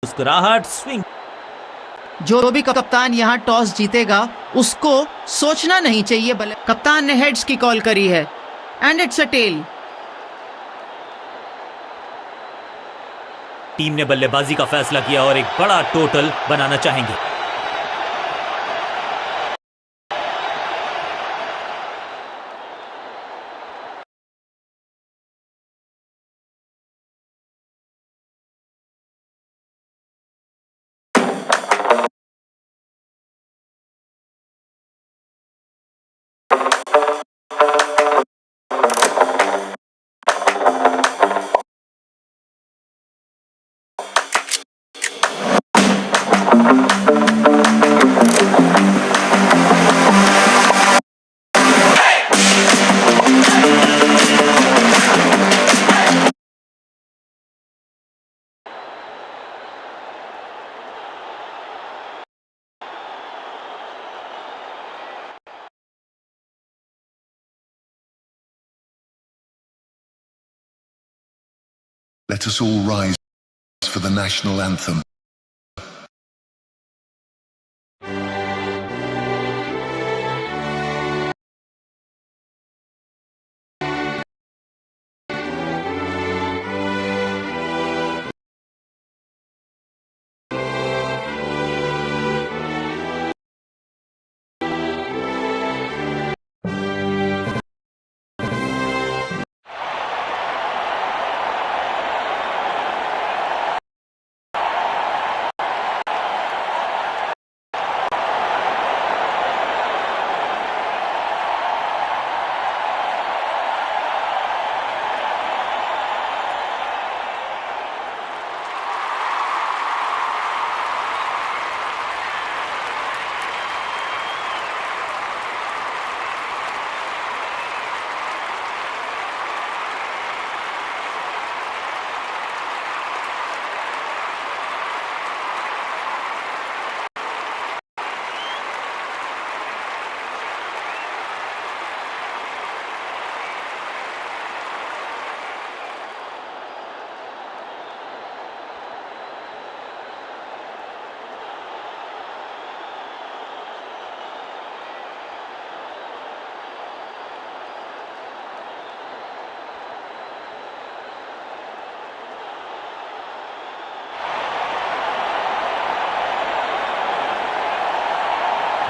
मुस्कुराहट, स्विंग। जो भी कप्तान यहाँ टॉस जीतेगा उसको सोचना नहीं चाहिए। कप्तान ने हेड्स की कॉल करी है and it's a tail. Team ने बल्लेबाजी का फैसला किया और एक बड़ा टोटल बनाना चाहेंगे। Let us all rise for the national anthem.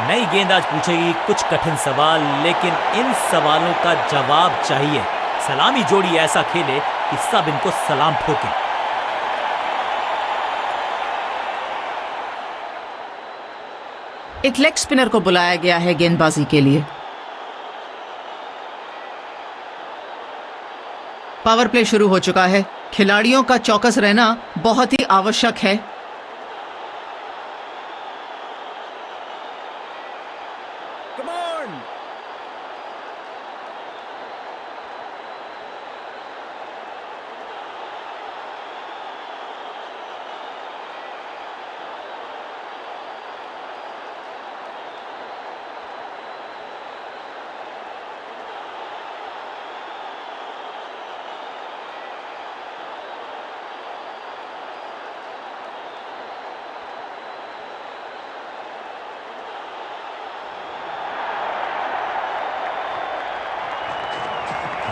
नई गेंद आज पूछेगी कुछ कठिन सवाल, लेकिन इन सवालों का जवाब चाहिए। सलामी जोड़ी ऐसा खेले कि सब इनको सलाम ठोकें। एक लेग स्पिनर को बुलाया गया है गेंदबाजी के लिए। पावर प्ले शुरू हो चुका है। खिलाड़ियों का चौकस रहना बहुत ही आवश्यक है।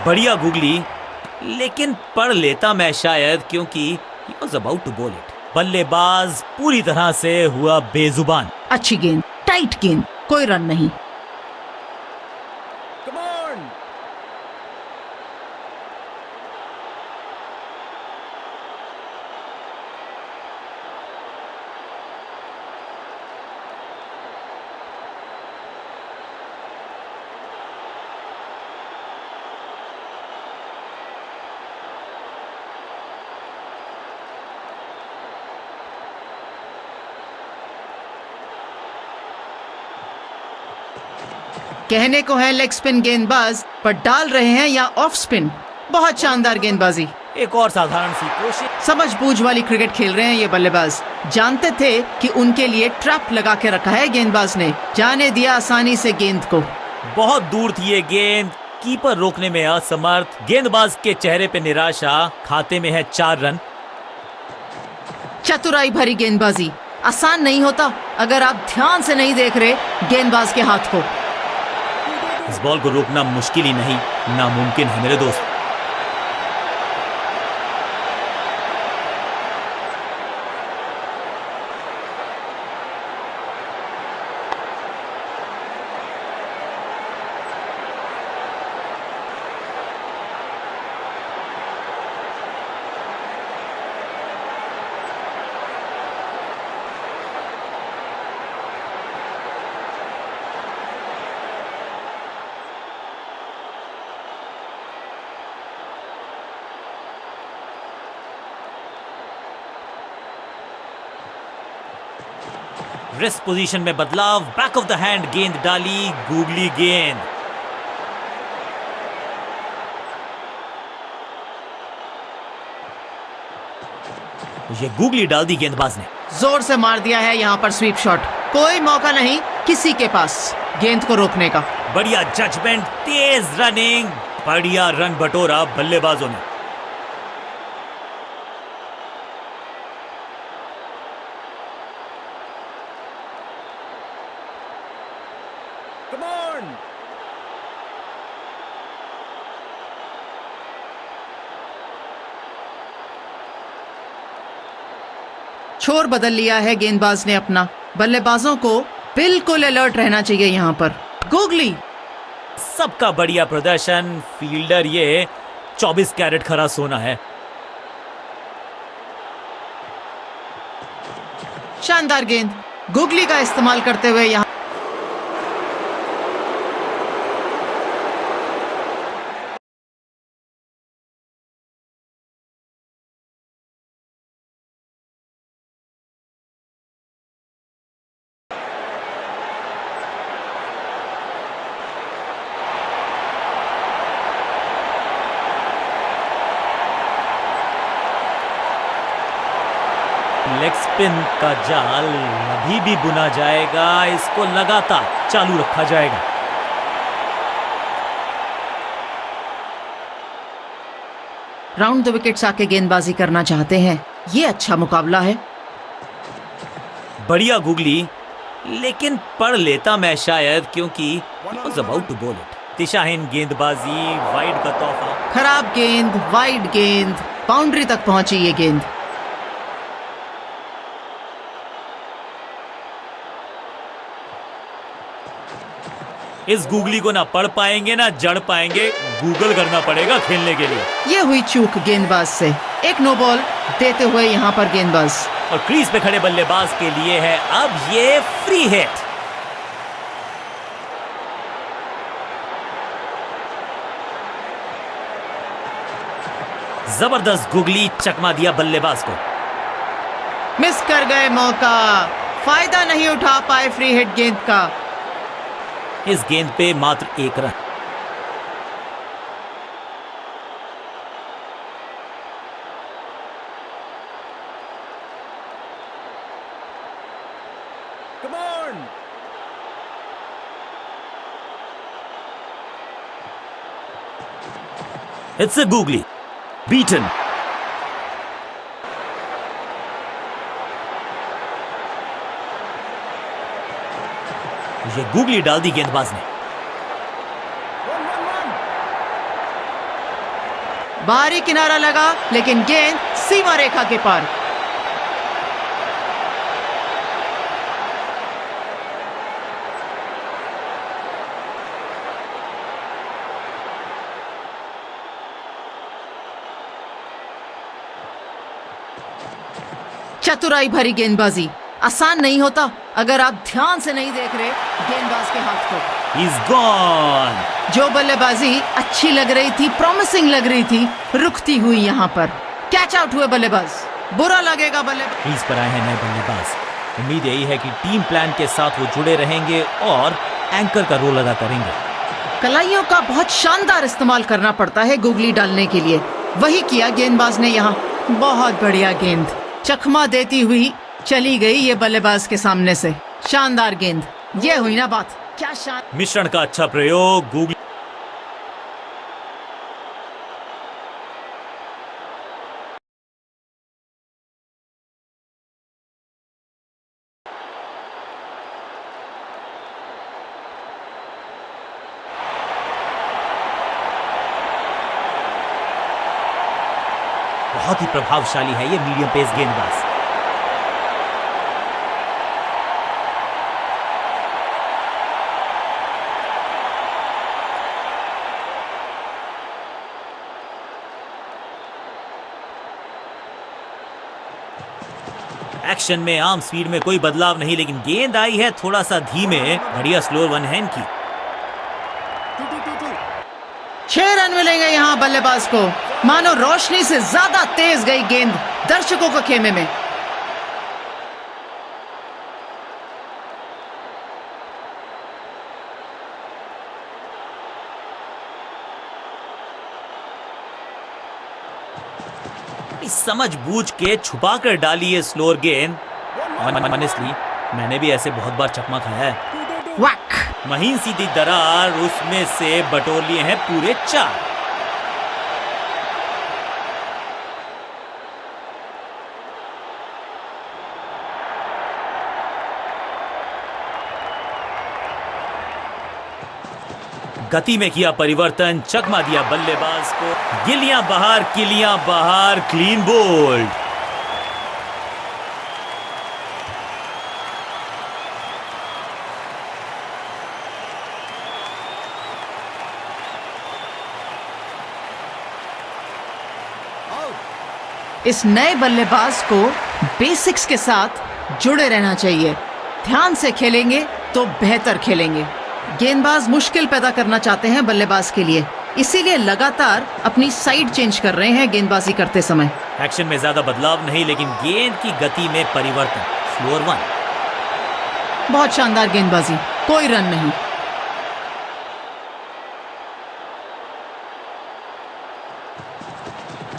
बढ़िया गुगली, लेकिन पढ़ लेता मैं शायद, क्योंकि he was about to bowl it। बल्लेबाज पूरी तरह से हुआ बेजुबान। अच्छी गेंद, टाइट गेंद, कोई रन नहीं। कहने को है लेग स्पिन गेंदबाज, पर डाल रहे हैं या ऑफ स्पिन। बहुत शानदार गेंदबाजी। एक और साधारण सी कोशिश। समझबूझ वाली क्रिकेट खेल रहे हैं ये बल्लेबाज। जानते थे कि उनके लिए ट्रैप लगा के रखा है गेंदबाज ने, जाने दिया आसानी से गेंद को। बहुत दूर थी ये गेंद, कीपर रोकने में असमर्थ। गेंदबाज के चेहरे पे निराशा। खाते में है 4 रन। चतुराई भरी गेंदबाजी आसान नहीं होता अगर आप ध्यान से नहीं देख रहे गेंदबाज के हाथ को। इस बॉल को रोकना मुश्किल ही नहीं, नामुमकिन है मेरे दोस्त। रेस्ट पोजीशन में बदलाव, बैक ऑफ द हैंड गेंद डाली, गूगली गेंद। ये गूगली डाल दी गेंदबाज ने। जोर से मार दिया है यहाँ पर स्वीप शॉट, कोई मौका नहीं किसी के पास गेंद को रोकने का। बढ़िया जजमेंट, तेज रनिंग, बढ़िया रन बटोरा बल्लेबाजों ने। छोर बदल लिया है गेंदबाज ने अपना। बल्लेबाजों को बिल्कुल अलर्ट रहना चाहिए यहाँ पर। गूगली, सबका बढ़िया प्रदर्शन, फील्डर ये 24 कैरेट खरा सोना है। शानदार गेंद, गूगली का इस्तेमाल करते हुए यहाँ लेग स्पिन का जाल अभी भी बुना जाएगा, इसको लगातार चालू रखा जाएगा। राउंड द विकेट्स आके गेंदबाजी करना चाहते हैं। ये अच्छा मुकाबला है। बढ़िया गूगली, लेकिन पढ़ लेता मैं शायद, क्योंकि he was about to bowl it। दिशाहीन गेंदबाजी, वाइड का तोहफा। खराब गेंद, वाइड गेंद, बाउंड्री तक पहुंची ये गेंद। इस गूगली को ना पढ़ पाएंगे ना जड़ पाएंगे, गूगल करना पड़ेगा खेलने के लिए। ये हुई चूक गेंदबाज से। एक नो बॉल देते हुए यहाँ पर गेंदबाज। और क्रीज पे खड़े बल्लेबाज के लिए है अब ये फ्री हिट। जबरदस्त गूगली, चकमा दिया बल्लेबाज को। मिस कर गए मौका, फायदा नहीं उठा पाए फ्री हिट गेंद का। इस गेंद पे मात्र 1 run. It's a googly. Beaten. ये गूगली डाल दी गेंदबाज ने। बाहरी किनारा लगा, लेकिन गेंद सीमा रेखा के पार। चतुराई भरी गेंदबाजी आसान नहीं होता अगर आप ध्यान से नहीं देख रहे गेंदबाज के हाथ को। He's gone. जो बल्लेबाजी अच्छी लग रही थी, प्रॉमिसिंग लग रही थी, रुकती हुई यहाँ पर। कैच आउट हुए बल्लेबाज, बुरा लगेगा बल्लेबाज। क्रीज पर आए हैं नए बल्लेबाज। उम्मीद यही है कि टीम प्लान के साथ वो जुड़े रहेंगे और एंकर का रोल अदा करेंगे। कलाइयों का बहुत शानदार इस्तेमाल करना पड़ता है गूगली डालने के लिए, वही किया गेंदबाज ने यहाँ। बहुत बढ़िया गेंद, चकमा देती हुई चली गई ये बल्लेबाज के सामने से। शानदार गेंद, ये हुई ना बात। क्या मिश्रण का अच्छा प्रयोग। गूगली बहुत ही प्रभावशाली है ये मीडियम पेस गेंदबाज। एक्शन में आर्म स्पीड में कोई बदलाव नहीं, लेकिन गेंद आई है थोड़ा सा धीमे। बढ़िया स्लो वन हैंड की। 6 रन मिलेंगे यहाँ बल्लेबाज को। मानो रोशनी से ज्यादा तेज गई गेंद दर्शकों को खेमे में। समझ बूझ के छुपा कर डाली है स्लोअर गेंद। ऑनेस्टली मैंने भी ऐसे बहुत बार चकमा खाया है। वैक। महीन सीधी दरार, उसमें से बटोर लिए हैं पूरे 4। गति में किया परिवर्तन, चकमा दिया बल्लेबाज को। गिलियां बाहर, किलियां बाहर, क्लीन बोल्ड। इस नए बल्लेबाज को बेसिक्स के साथ जुड़े रहना चाहिए। ध्यान से खेलेंगे तो बेहतर खेलेंगे। गेंदबाज मुश्किल पैदा करना चाहते हैं बल्लेबाज के लिए, इसीलिए लगातार अपनी साइड चेंज कर रहे हैं गेंदबाजी करते समय। एक्शन में ज्यादा बदलाव नहीं, लेकिन गेंद की गति में परिवर्तन। Slower one. बहुत शानदार गेंदबाजी, कोई रन नहीं।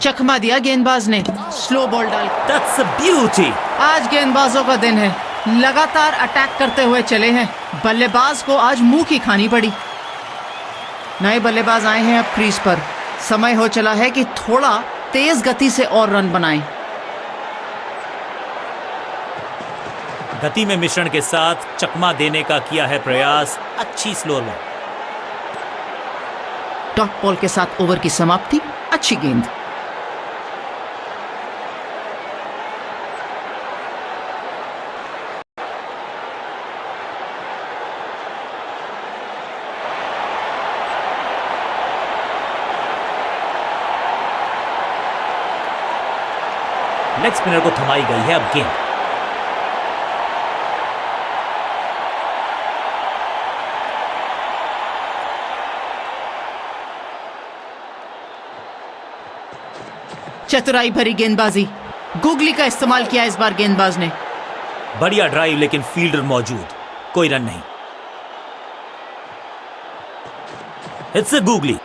चकमा दिया गेंदबाज ने स्लो बॉल डाल। That's a beauty. आज गेंदबाजों का दिन है, लगातार अटैक करते हुए चले हैं। बल्लेबाज को आज मुंह की खानी पड़ी। नए बल्लेबाज आए हैं अब क्रीज पर। समय हो चला है कि थोड़ा तेज गति से और रन बनाएं। गति में मिश्रण के साथ चकमा देने का किया है प्रयास। अच्छी स्लोअर वन। डॉट बॉल के साथ ओवर की समाप्ति। अच्छी गेंद। लेग स्पिनर को थमाई गई है अब गेंद। चतुराई भरी गेंदबाजी। गूगली का इस्तेमाल किया इस बार गेंदबाज ने। बढ़िया ड्राइव, लेकिन फील्डर मौजूद, कोई रन नहीं। It's a googly.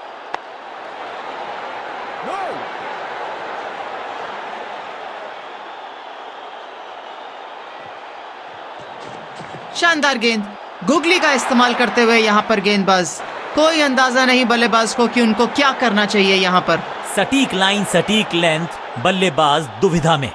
शानदार गेंद। गूगली का इस्तेमाल करते हुए यहां पर गेंदबाज। कोई अंदाजा नहीं बल्लेबाज को कि उनको क्या करना चाहिए यहां पर। सटीक लाइन, सटीक लेंथ, बल्लेबाज दुविधा में।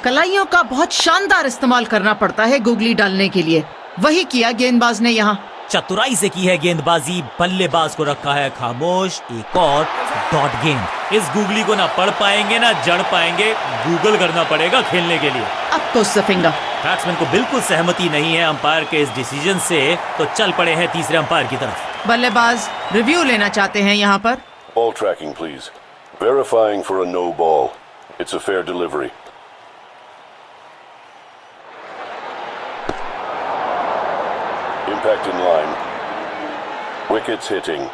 कलाइयों का बहुत शानदार इस्तेमाल करना पड़ता है गूगली डालने के लिए। वही किया गेंदबाज ने यहां। चतुराई से की है गेंदबाजी, बल्लेबाज को रखा है खामोश। एक और डॉट गेंद। इस गूगली को ना पढ़ पाएंगे ना जड़ पाएंगे, गूगल करना पड़ेगा खेलने के लिए। अब तो सफेंगा। बैट्समैन को बिल्कुल सहमति नहीं है अंपायर के इस डिसीजन से, तो चल पड़े हैं तीसरे अंपायर की तरफ। बल्लेबाज रिव्यू लेना चाहते हैं यहां पर। Ball tracking, please. Verifying for a no ball. It's a fair delivery. Impact in line. Wickets hitting.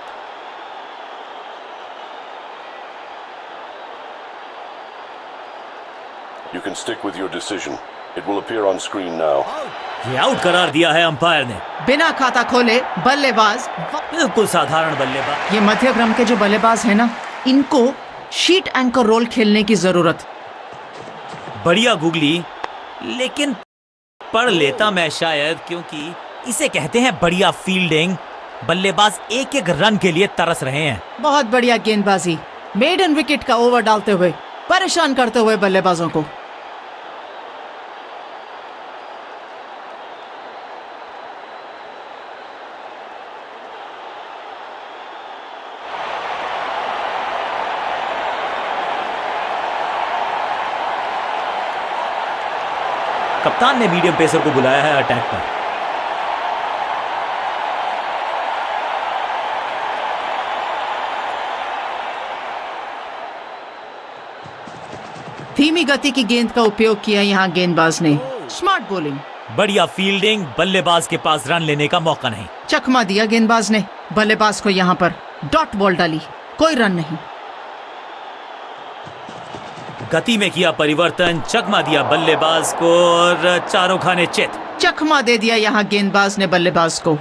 You can stick with your decision. It will appear on screen now. ये out करार दिया है umpire ने। बिना खाता खोले बल्लेबाज। बिल्कुल साधारण बल्लेबाज। ये मध्य क्रम के जो बल्लेबाज है ना, इनको शीट एंकर रोल खेलने की जरूरत। बढ़िया गूगली, लेकिन पढ़ लेता मैं शायद, क्योंकि इसे कहते हैं बढ़िया फील्डिंग। बल्लेबाज एक एक रन के लिए तरस रहे हैं। बहुत बढ़िया गेंदबाजी। मेडन विकेट का ओवर डालते हुए परेशान करते हुए बल्लेबाजों को। कप्तान ने मीडियम पेसर को बुलाया है अटैक पर। धीमी गति की गेंद का उपयोग किया यहाँ गेंदबाज ने। Smart bowling. बढ़िया फील्डिंग, बल्लेबाज के पास रन लेने का मौका नहीं। चकमा दिया गेंदबाज ने, बल्लेबाज को यहाँ पर डॉट बॉल डाली, कोई रन नहीं। गति में किया परिवर्तन, चकमा दिया बल्लेबाज को और चारों खाने चित। चकमा दे दिया यहाँ गेंदबाज ने बल्लेबाज को।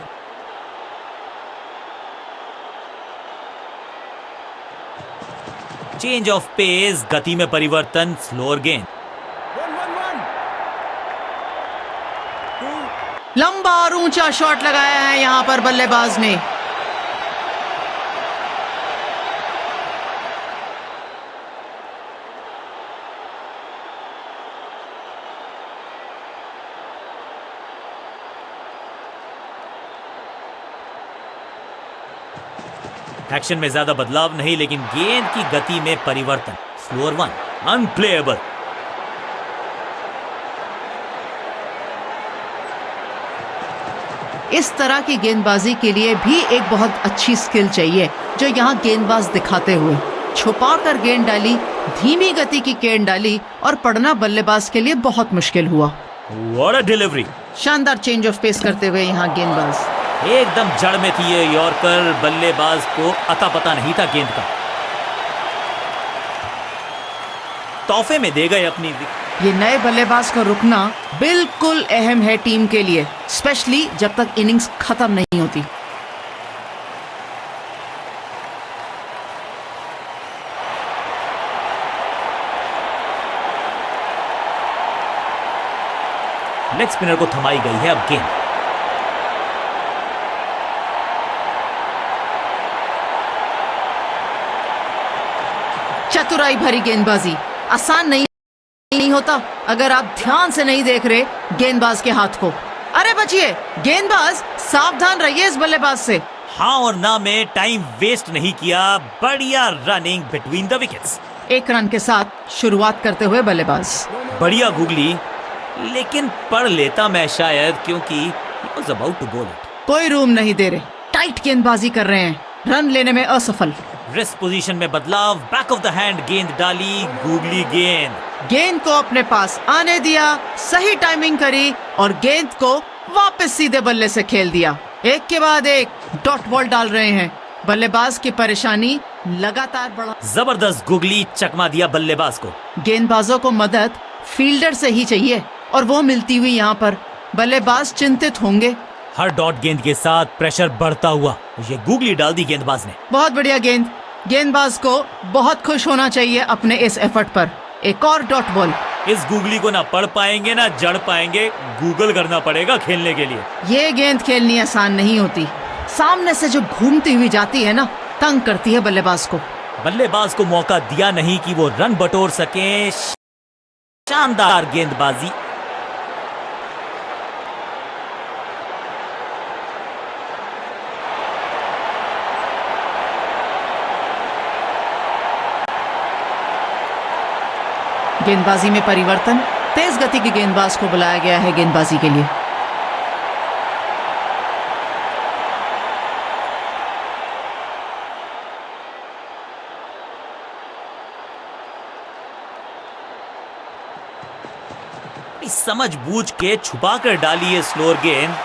चेंज ऑफ पेस, गति में परिवर्तन, स्लोअर गेंद। लंबा और ऊंचा शॉट लगाया है यहाँ पर बल्लेबाज ने। एक्शन में ज्यादा बदलाव नहीं, लेकिन गेंद की गति में परिवर्तन। Slower one, unplayable. इस तरह की गेंदबाजी के लिए भी एक बहुत अच्छी स्किल चाहिए, जो यहाँ गेंदबाज दिखाते हुए छुपाकर गेंद डाली, धीमी गति की गेंद डाली और पढ़ना बल्लेबाज के लिए बहुत मुश्किल हुआ। What a delivery. शानदार चेंज ऑफ पेस करते हुए यहाँ गेंदबाज। एकदम जड़ में थी ये यॉर्कर, बल्लेबाज को अता पता नहीं था गेंद का। तोहफे में दे गए अपनी विकेट। ये नए बल्लेबाज का रुकना बिल्कुल अहम है टीम के लिए, स्पेशली जब तक इनिंग्स खत्म नहीं होती। लेग स्पिनर को थमाई गई है अब गेंद। चतुराई भरी गेंदबाजी। आसान नहीं होता अगर आप ध्यान से नहीं देख रहे गेंदबाज के हाथ को। अरे बचिए, गेंदबाज सावधान रहिए इस बल्लेबाज से। हाँ और ना में टाइम वेस्ट नहीं किया, बढ़िया running between the wickets. 1 run के साथ शुरुआत करते हुए बल्लेबाज। बढ़िया गुगली, लेकिन पढ़ लेता मैं शायद, क्योंकि he was about to bowl it। कोई रूम नहीं दे रहे, टाइट गेंदबाजी कर रहे हैं, रन लेने में असफल। रेस्ट पोजीशन में बदलाव, बैक ऑफ द हैंड गेंद डाली, गूगली गेंद। गेंद को अपने पास आने दिया, सही टाइमिंग करी और गेंद को वापस सीधे बल्ले से खेल दिया। एक के बाद एक डॉट बॉल डाल रहे हैं। बल्लेबाज की परेशानी लगातार बढ़ा। जबरदस्त गुगली, चकमा दिया बल्लेबाज को। गेंदबाजों को मदद फील्डर से ही चाहिए और वो मिलती हुई यहाँ पर बल्लेबाज चिंतित होंगे। हर डॉट गेंद के साथ प्रेशर बढ़ता हुआ ये गूगली डाल दी गेंदबाज ने। बहुत बढ़िया गेंद। गेंदबाज को बहुत खुश होना चाहिए अपने इस एफर्ट पर। एक और डॉट बॉल। इस गूगली को ना पढ़ पाएंगे ना जड़ पाएंगे, गूगल करना पड़ेगा खेलने के लिए। ये गेंद खेलनी आसान नहीं होती, सामने से जो घूमती हुई जाती है ना, तंग करती है बल्लेबाज को। बल्लेबाज को मौका दिया नहीं कि वो रन बटोर सके। शानदार गेंदबाजी। गेंदबाजी में परिवर्तन, तेज गति के गेंदबाज को बुलाया गया है गेंदबाजी के लिए। समझ बूझ के छुपा कर डाली है स्लोअर गेंद।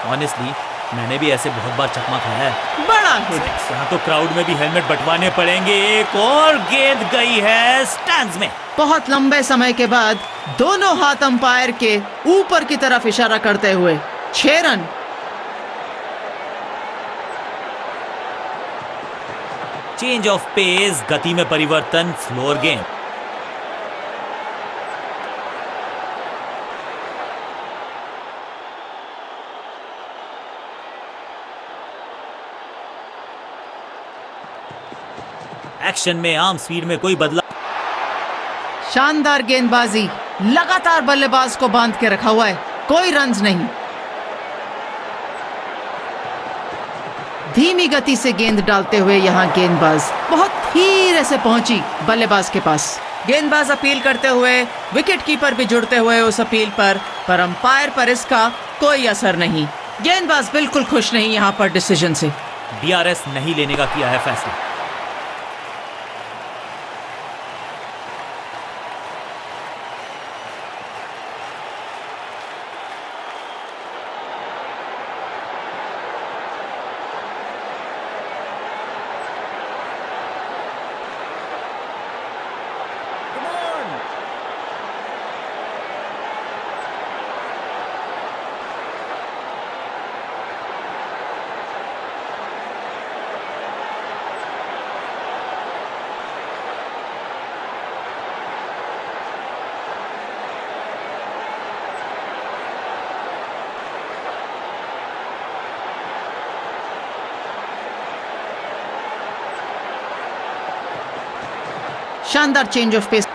ऑनेस्टली मैंने भी ऐसे बहुत बार चकमा खाया है। बड़ा हिट। यहाँ तो क्राउड में भी हेलमेट बंटवाने पड़ेंगे। एक और गेंद गई है स्टैंड्स में। बहुत लंबे समय के बाद दोनों हाथ अंपायर के ऊपर की तरफ इशारा करते हुए 6 रन। चेंज ऑफ पेस, गति में परिवर्तन, स्लोअर गेंद। एक्शन में आर्म स्पीड में कोई बदलाव। शानदार गेंदबाजी, लगातार बल्लेबाज को बांध के रखा हुआ है, कोई रन्स नहीं। धीमी गति से गेंद डालते हुए यहाँ गेंदबाज बहुत धीरे से पहुंची बल्लेबाज के पास। गेंदबाज अपील करते हुए, विकेट कीपर भी जुड़ते हुए उस अपील पर अंपायर पर इसका कोई असर नहीं। गेंदबाज बिल्कुल खुश नहीं यहाँ पर डिसीजन से। डीआरएस नहीं लेने का किया है फैसला। शानदार चेंज ऑफ पेस।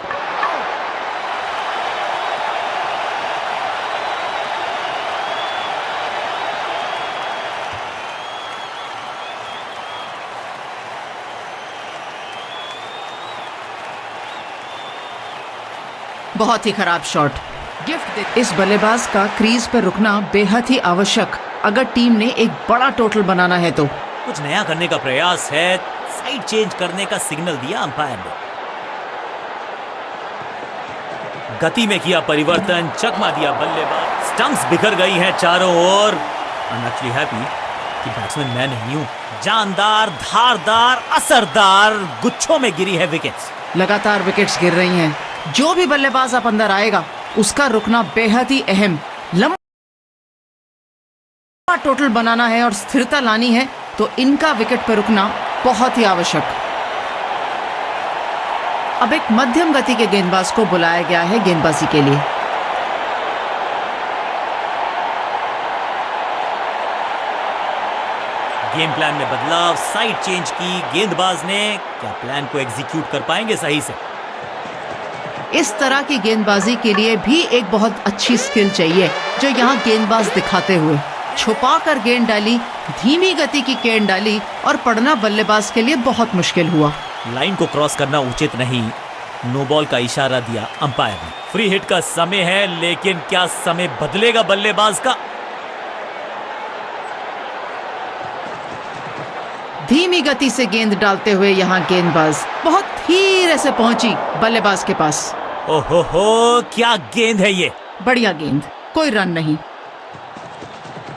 बहुत ही खराब शॉट। गिफ्ट इस बल्लेबाज का क्रीज पर रुकना बेहद ही आवश्यक अगर टीम ने एक बड़ा टोटल बनाना है तो। कुछ नया करने का प्रयास है, साइड चेंज करने का सिग्नल दिया अंपायर ने। गति में किया परिवर्तन, चकमा दिया बल्लेबाज। स्टंप्स बिखर गई हैं चारों ओर। आई एम एक्चुअली हैप्पी कि बैट्समैन मैं नहीं हूं। जानदार, धारदार, असरदार गुच्छों में गिरी है विकेट्स। लगातार विकेट्स गिर रही हैं। जो भी बल्लेबाज अब अंदर आएगा उसका रुकना बेहद ही अहम। लंबा टोटल बनाना है और स्थिरता लानी है तो इनका विकेट पर रुकना बहुत ही आवश्यक। अब एक मध्यम गति के गेंदबाज को बुलाया गया है गेंदबाजी के लिए। गेम प्लान में बदलाव, साइड चेंज की गेंदबाज ने। क्या प्लान को एग्जीक्यूट कर पाएंगे सही से? इस तरह की गेंदबाजी के लिए भी एक बहुत अच्छी स्किल चाहिए जो यहाँ गेंदबाज दिखाते हुए। छुपा कर गेंद डाली, धीमी गति की गेंद डाली और पढ़ना बल्लेबाज के लिए बहुत मुश्किल हुआ। लाइन को क्रॉस करना उचित नहीं। नो बॉल का इशारा दिया अंपायर ने। फ्री हिट का समय है, लेकिन क्या समय बदलेगा बल्लेबाज का? धीमी गति से गेंद डालते हुए यहाँ गेंदबाज बहुत धीरे से पहुंची बल्लेबाज के पास। ओहो हो, क्या गेंद है ये! बढ़िया गेंद, कोई रन नहीं।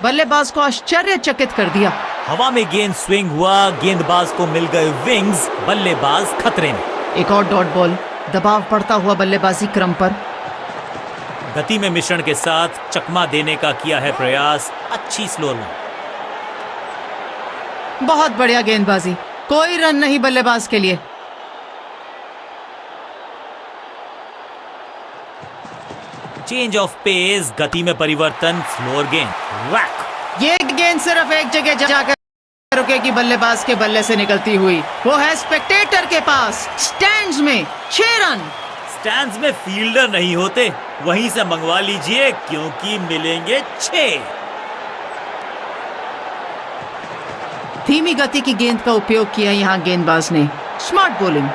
बल्लेबाज को आश्चर्यचकित कर दिया। हवा में गेंद स्विंग हुआ, गेंदबाज को मिल गए विंग्स, बल्लेबाज खतरे में। एक और डॉट बॉल। दबाव पड़ता हुआ बल्लेबाजी क्रम पर। गति में मिश्रण के साथ चकमा देने का किया है प्रयास। अच्छी स्लो रन। बहुत बढ़िया गेंदबाजी, कोई रन नहीं बल्लेबाज के लिए। चेंज ऑफ पेस, गति में परिवर्तन, स्लोअर गेंद। वैक। ये गेंद सिर्फ एक जगह जाकर रुकेगी बल्लेबाज के बल्ले से निकलती हुई। वो है स्पेक्टेटर के पास, स्टैंड्स में। 6 रन। स्टैंड्स में फील्डर नहीं होते, वहीं से मंगवा लीजिए क्योंकि मिलेंगे 6। धीमी गति की गेंद का उपयोग किया यहाँ गेंदबाज ने। Smart bowling.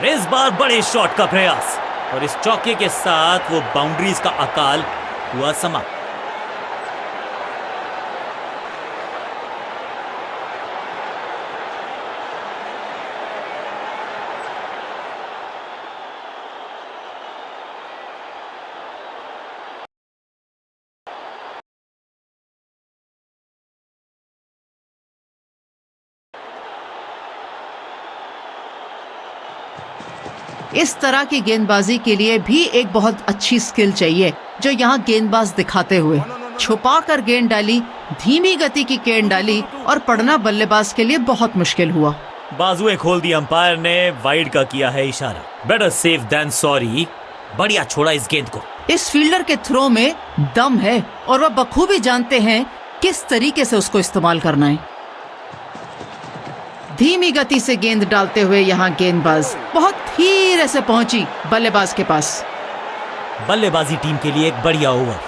इस बार बड़े शॉट का प्रयास और इस चौके के साथ वो बाउंड्रीज का अकाल हुआ समाप्त। इस तरह की गेंदबाजी के लिए भी एक बहुत अच्छी स्किल चाहिए जो यहाँ गेंदबाज दिखाते हुए। छुपा कर गेंद डाली, धीमी गति की गेंद डाली और पढ़ना बल्लेबाज के लिए बहुत मुश्किल हुआ। बाजुएं खोल दी अंपायर ने, वाइड का किया है इशारा। Better safe than sorry. बढ़िया छोड़ा इस गेंद को। इस फील्डर के थ्रो में दम है और वह बखूबी जानते हैं किस तरीके से उसको इस्तेमाल करना है। धीमी गति से गेंद डालते हुए यहाँ गेंदबाज बहुत धीरे से पहुंची बल्लेबाज के पास। बल्लेबाजी टीम के लिए एक बढ़िया ओवर।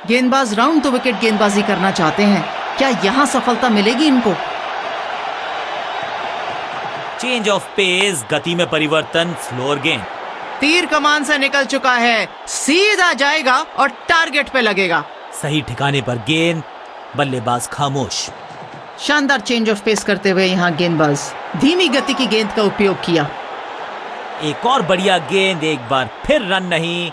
गेंदबाज राउंड द विकेट गेंदबाजी करना चाहते हैं। क्या यहाँ सफलता मिलेगी इनको? चेंज ऑफ पेस, गति में परिवर्तन, फ्लोर गेंद। तीर कमान से निकल चुका है, सीधा जाएगा और टारगेट पे लगेगा। सही ठिकाने पर गेंद, बल्लेबाज खामोश। शानदार चेंज ऑफ पेस करते हुए यहाँ गेंदबाज धीमी गति की गेंद का उपयोग किया। एक और बढ़िया गेंद, एक बार फिर रन नहीं।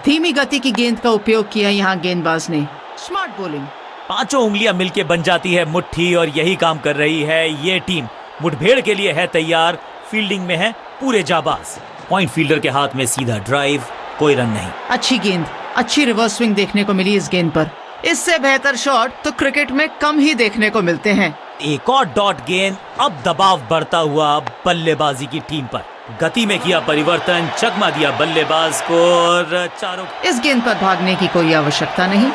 धीमी गति की गेंद का उपयोग किया यहाँ गेंदबाज ने। Smart bowling. पांचों उंगलियां मिलके बन जाती है मुट्ठी और यही काम कर रही है ये टीम। मुठभेड़ के लिए है तैयार, फील्डिंग में है पूरे जाबाज। पॉइंट फील्डर के हाथ में सीधा ड्राइव, कोई रन नहीं। अच्छी गेंद, अच्छी रिवर्स स्विंग देखने को मिली इस गेंद पर। इससे बेहतर शॉट तो क्रिकेट में कम ही देखने को मिलते हैं। एक और डॉट गेंद, अब दबाव बढ़ता हुआ बल्लेबाजी की टीम पर। गति में किया परिवर्तन, चकमा दिया बल्लेबाज को और चारों। इस गेंद पर भागने की कोई आवश्यकता नहीं।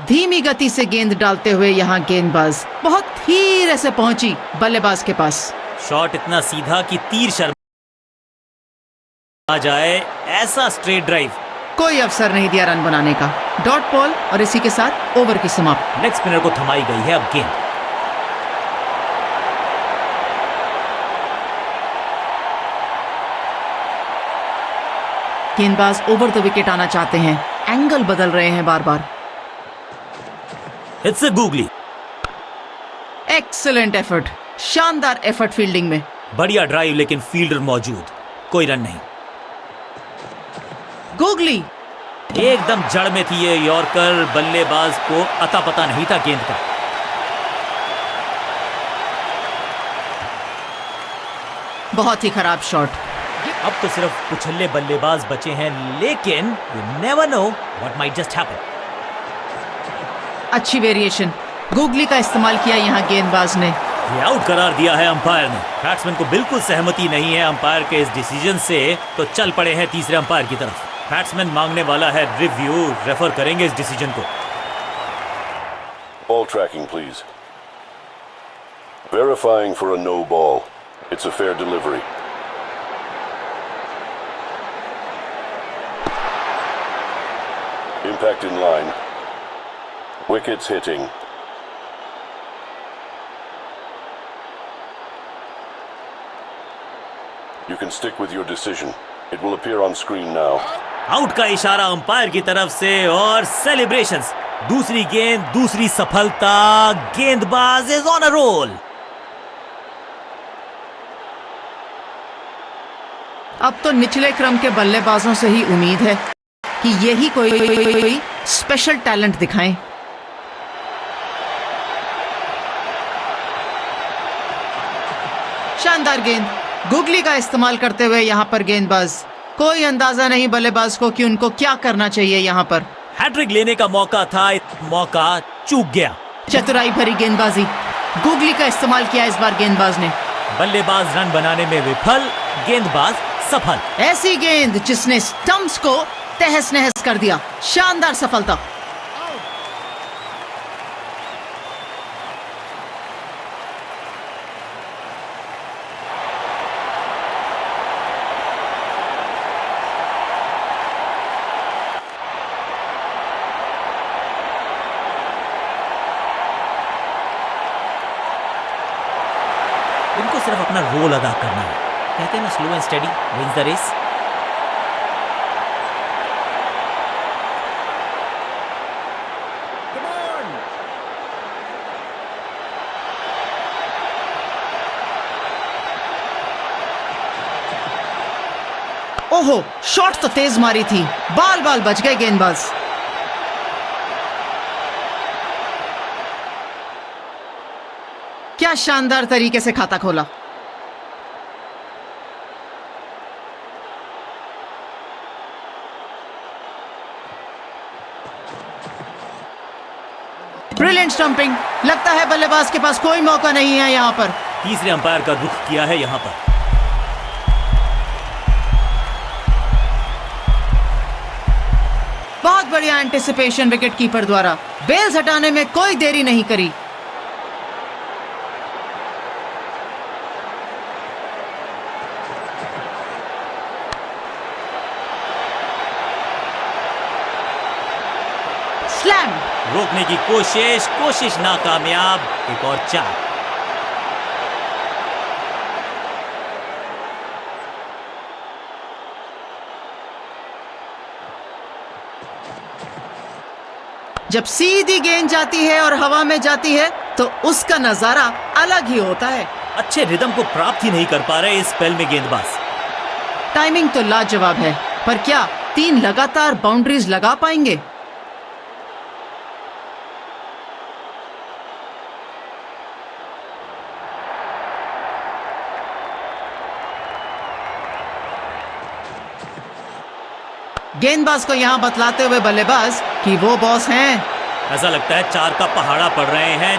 धीमी गति से गेंद डालते हुए यहाँ गेंदबाज बहुत धीरे से पहुंची बल्लेबाज के पास। शॉट इतना सीधा कि तीर शर्मा आ जाए, ऐसा स्ट्रेट ड्राइव। कोई अवसर नहीं दिया रन बनाने का। डॉट बॉल और इसी के साथ ओवर की समाप्ति। लेग स्पिनर को थमाई गई है अब गेंद। गेंदबाज ओवर द विकेट आना चाहते हैं, एंगल बदल रहे हैं बार बार। It's a googly. Excellent effort, शानदार एफर्ट फील्डिंग में। बढ़िया ड्राइव लेकिन फील्डर मौजूद, कोई रन नहीं। गूगली। एकदम जड़ में थी ये यॉर्कर, बल्लेबाज को अता पता नहीं था गेंद का। बहुत ही खराब शॉट। अब तो सिर्फ उछल्ले बल्लेबाज बचे हैं, लेकिन you never know what might just happen. अच्छी वेरिएशन, गूगली का इस्तेमाल किया यहाँ गेंदबाज ने। ये आउट करार दिया है अंपायर ने। बैट्समैन को बिल्कुल सहमति नहीं है अंपायर के इस डिसीजन से, तो चल पड़े हैं तीसरे अंपायर की तरफ। बैट्समैन मांगने वाला है रिव्यू, रेफर करेंगे इस डिसीजन को। Ball tracking, please. Verifying for a no ball. It's a fair delivery. Impact in line. Wickets hitting. You can stick with your decision. It will appear on screen now. Out का इशारा umpire की तरफ से और celebrations. दूसरी गेंद, दूसरी सफलता, गेंदबाज इज ऑन अ रोल। अब तो निचले क्रम के बल्लेबाजों से ही उम्मीद है कि यही कोई स्पेशल टैलेंट दिखाएं। शानदार गेंद, गूगली का इस्तेमाल करते हुए यहाँ पर गेंदबाज। कोई अंदाजा नहीं बल्लेबाज को कि उनको क्या करना चाहिए यहाँ पर। हैट्रिक लेने का मौका था, मौका चूक गया। चतुराई भरी गेंदबाजी, गूगली का इस्तेमाल किया इस बार गेंदबाज ने। बल्लेबाज रन बनाने में विफल, गेंदबाज सफल। ऐसी गेंद जिसने स्टंप्स को तहस नहस कर दिया। शानदार सफलता। इनको सिर्फ अपना रोल अदा करना है। कहते हैं ना, slow and steady wins the race. ओहो, शॉट तो तेज मारी थी, बाल बाल बच गए गेंदबाज। क्या शानदार तरीके से खाता खोला। Brilliant stumping. लगता है बल्लेबाज के पास कोई मौका नहीं है यहाँ पर। तीसरे अंपायर का रुख किया है यहाँ पर। बढ़िया एंटिसिपेशन विकेट कीपर द्वारा। बेल्स हटाने में कोई देरी नहीं करी। स्लैम। रोकने की कोशिश नाकामयाब। एक और 4। जब सीधी गेंद जाती है और हवा में जाती है तो उसका नजारा अलग ही होता है। अच्छे रिदम को प्राप्त ही नहीं कर पा रहे इस स्पेल में गेंदबाज। टाइमिंग तो लाजवाब है, पर क्या 3 लगातार बाउंड्रीज लगा पाएंगे? गेंदबाज को यहां बतलाते हुए बल्लेबाज कि वो बॉस हैं। ऐसा लगता है 4 का पहाड़ा पड़ रहे हैं।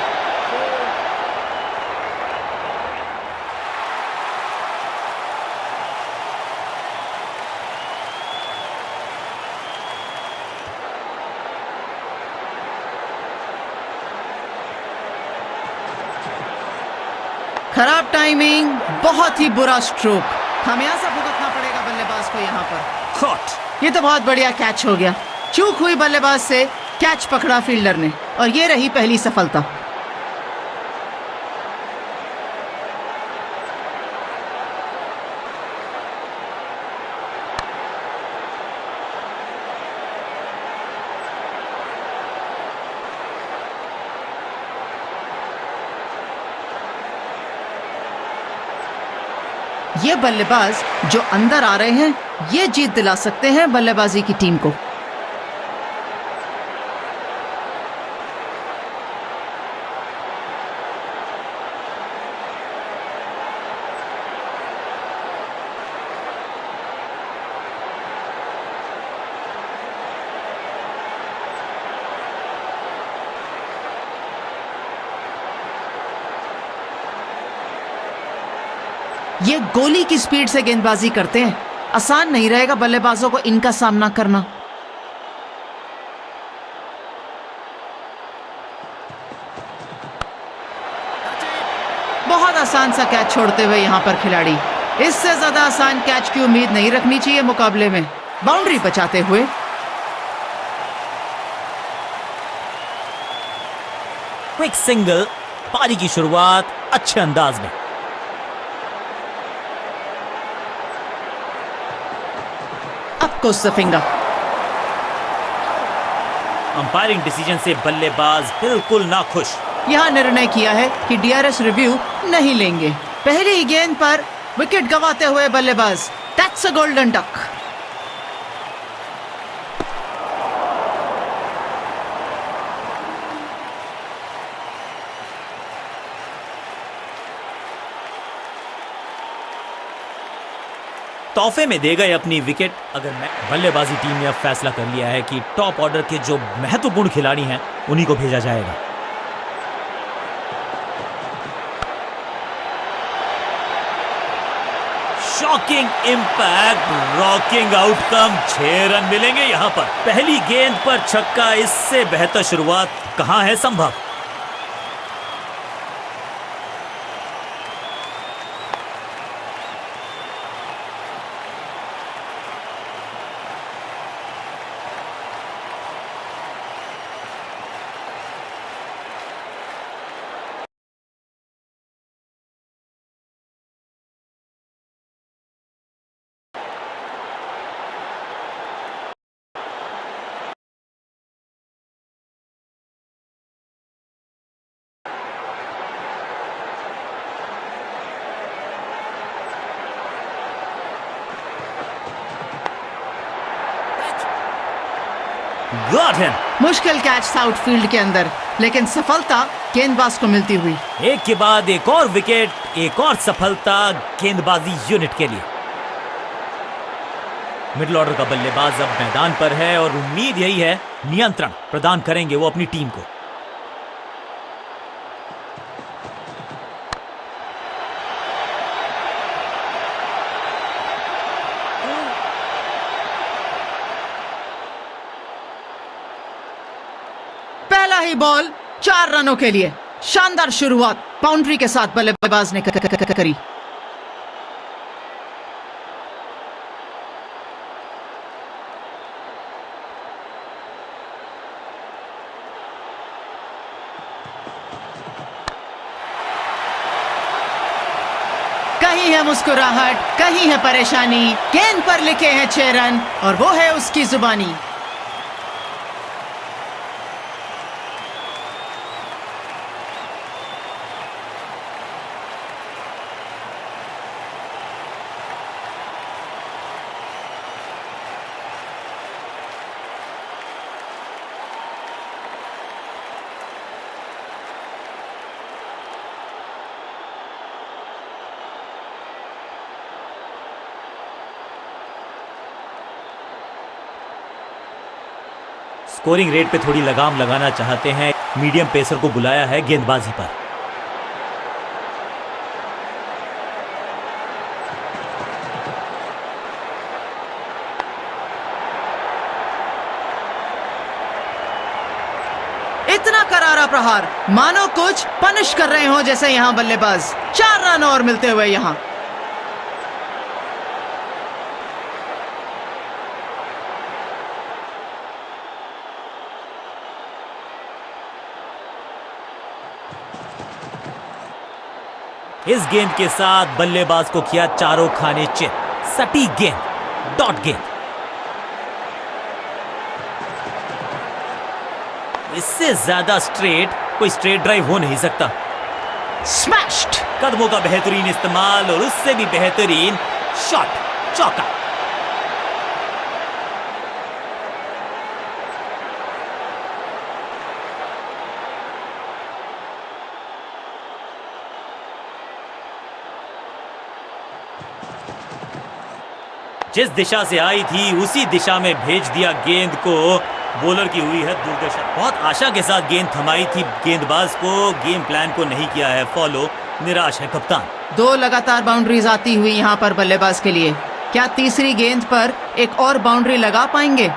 खराब टाइमिंग, बहुत ही बुरा स्ट्रोक। खामियाजा भुगतना पड़ेगा बल्लेबाज को यहां पर। कॉट। ये तो बहुत बढ़िया कैच हो गया। चूक हुई बल्लेबाज से, कैच पकड़ा फील्डर ने, और ये रही पहली सफलता। ये बल्लेबाज जो अंदर आ रहे हैं, ये जीत दिला सकते हैं बल्लेबाजी की टीम को। ये गोली की स्पीड से गेंदबाजी करते हैं। आसान नहीं रहेगा बल्लेबाजों को इनका सामना करना। बहुत आसान सा कैच छोड़ते हुए यहां पर खिलाड़ी। इससे ज्यादा आसान कैच की उम्मीद नहीं रखनी चाहिए मुकाबले में। बाउंड्री बचाते हुए क्विक सिंगल। पारी की शुरुआत अच्छे अंदाज में। अब को सफेंगा। अंपायरिंग डिसीजन से बल्लेबाज बिल्कुल नाखुश। यहां निर्णय किया है कि डीआरएस रिव्यू नहीं लेंगे। पहली ही गेंद पर विकेट गंवाते हुए बल्लेबाज। That's a golden duck. तोहफे में दे गए अपनी विकेट। अगर मैं बल्लेबाजी टीम ने अब फैसला कर लिया है कि टॉप ऑर्डर के जो महत्वपूर्ण खिलाड़ी हैं उन्हीं को भेजा जाएगा। Shocking impact, rocking outcome. 6 run मिलेंगे यहां पर। पहली गेंद पर छक्का। इससे बेहतर शुरुआत कहां है संभव। Got him. मुश्किल कैच था आउटफील्ड के अंदर, लेकिन सफलता गेंदबाज को मिलती हुई। एक के बाद एक और विकेट, एक और सफलता गेंदबाजी यूनिट के लिए। मिडिल ऑर्डर का बल्लेबाज अब मैदान पर है और उम्मीद यही है नियंत्रण प्रदान करेंगे वो अपनी टीम को। पहला ही बॉल 4 रनों के लिए। शानदार शुरुआत बाउंड्री के साथ बल्लेबाज ने करी। कहीं है मुस्कुराहट, कहीं है परेशानी। गेंद पर लिखे हैं 6 रन और वो है उसकी जुबानी। स्कोरिंग रेट पे थोड़ी लगाम लगाना चाहते हैं, मीडियम पेसर को बुलाया है गेंदबाजी पर। इतना करारा प्रहार, मानो कुछ पनिश कर रहे हो जैसे यहां बल्लेबाज। 4 रन और मिलते हुए यहां। इस गेंद के साथ बल्लेबाज को किया चारों खाने चित। सटीक गेंद, डॉट गेंद। इससे ज्यादा स्ट्रेट कोई स्ट्रेट ड्राइव हो नहीं सकता। स्मैश्ड। कदमों का बेहतरीन इस्तेमाल और उससे भी बेहतरीन शॉट, चौका। जिस दिशा से आई थी उसी दिशा में भेज दिया गेंद को। बॉलर की हुई है दुर्दशा। बहुत आशा के साथ गेंद थमाई थी गेंदबाज को, गेम प्लान को नहीं किया है फॉलो। निराश है कप्तान। 2 लगातार बाउंड्रीज आती हुई यहां पर बल्लेबाज के लिए। क्या तीसरी गेंद पर एक और बाउंड्री लगा पाएंगे?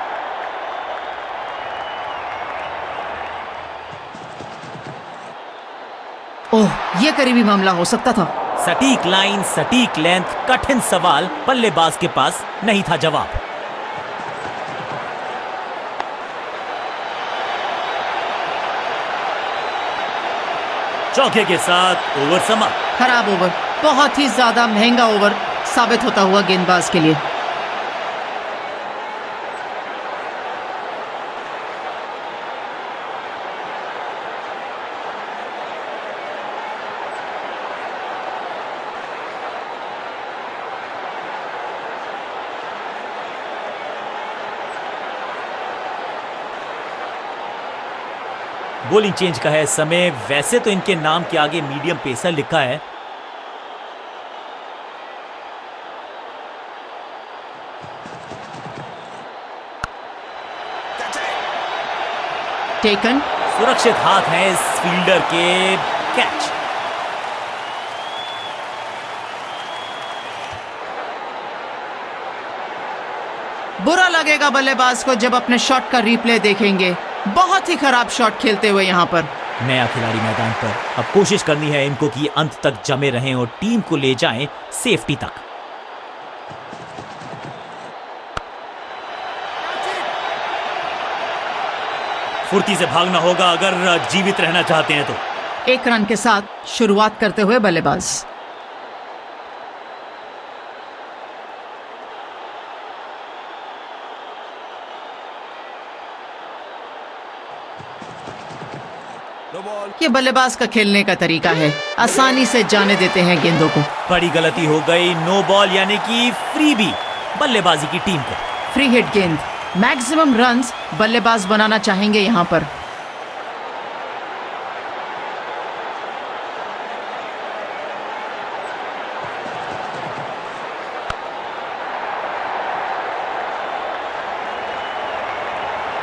ओह, यह करीबी मामला हो सकता था। सटीक लाइन, सटीक लेंथ, कठिन सवाल, बल्लेबाज के पास नहीं था जवाब। चौके के साथ ओवर समाप्त। खराब ओवर, बहुत ही ज्यादा महंगा ओवर साबित होता हुआ गेंदबाज के लिए। बॉलिंग चेंज का है समय। वैसे तो इनके नाम के आगे मीडियम पेसर लिखा है। टेकन। सुरक्षित हाथ है इस फील्डर के। कैच। बुरा लगेगा बल्लेबाज को जब अपने शॉट का रिप्ले देखेंगे। बहुत ही खराब शॉट खेलते हुए यहां पर। नया खिलाड़ी मैदान पर। अब कोशिश करनी है इनको कि अंत तक जमे रहें और टीम को ले जाएं सेफ्टी तक। फुर्ती से भागना होगा अगर जीवित रहना चाहते हैं तो। 1 रन के साथ शुरुआत करते हुए बल्लेबाज। ये बल्लेबाज का खेलने का तरीका है, आसानी से जाने देते हैं गेंदों को। बड़ी गलती हो गई। नो बॉल यानी कि फ्रीबी बल्लेबाजी की टीम को। फ्री हिट गेंद। मैक्सिमम रन्स बल्लेबाज बनाना चाहेंगे यहां पर।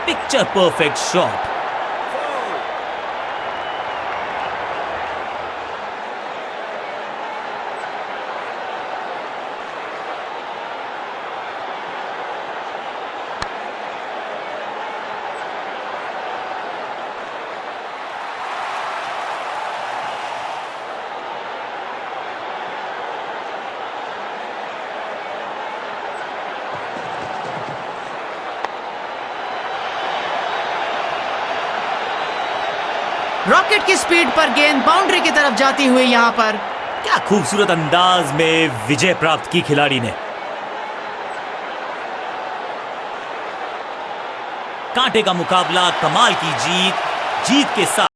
Picture perfect shot. रॉकेट की स्पीड पर गेंद बाउंड्री की तरफ जाती हुई यहाँ पर। क्या खूबसूरत अंदाज में विजय प्राप्त की खिलाड़ी ने। कांटे का मुकाबला, कमाल की जीत, जीत के साथ